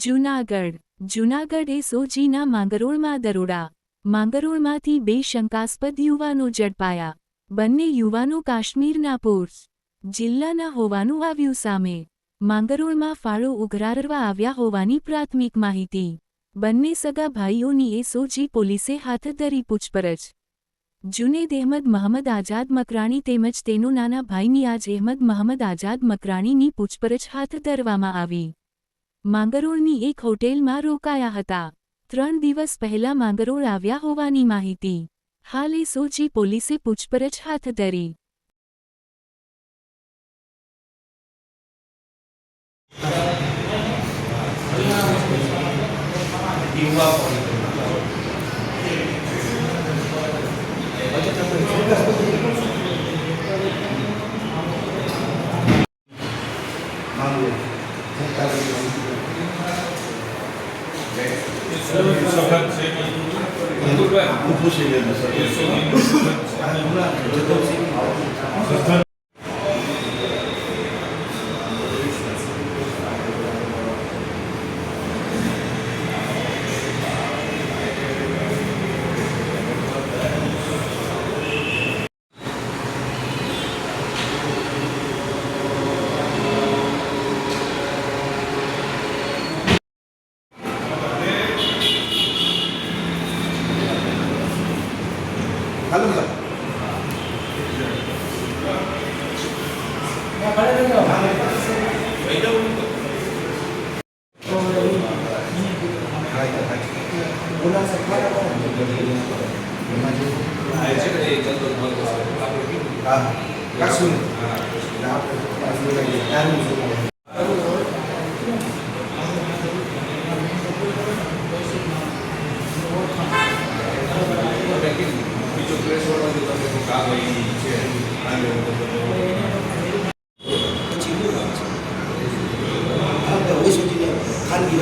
જૂનાગઢ એસઓજીના માંગરોળમાં દરોડા. માંગરોળમાંથી 2 શંકાસ્પદ યુવાનો ઝડપાયા. બંને યુવાનો કાશ્મીરના પૂંછ જિલ્લાના હોવાનું આવ્યું સામે. માંગરોળમાં ફાળો ઉઘરાડવા આવ્યા હોવાની પ્રાથમિક માહિતી. બંને સગા ભાઈઓની એસઓજી પોલીસે હાથ ધરી પૂછપરછ. જુનેદ અહેમદ મહમદ આઝાદ મકરાણી તેમજ તેનો નાના ભાઈ નિયાઝ અહેમદ મહમદ આઝાદ મકરાણીની પૂછપરછ હાથ ધરવામાં આવી. માંગરોળની એક હોટેલમાં રોકાયા હતા. 3 દિવસ પહેલા માંગરોળ આવ્યા હોવાની માહિતી. હાલ એસઓજી પોલીસે પૂછપરછ હાથ ધરી. ખાનગી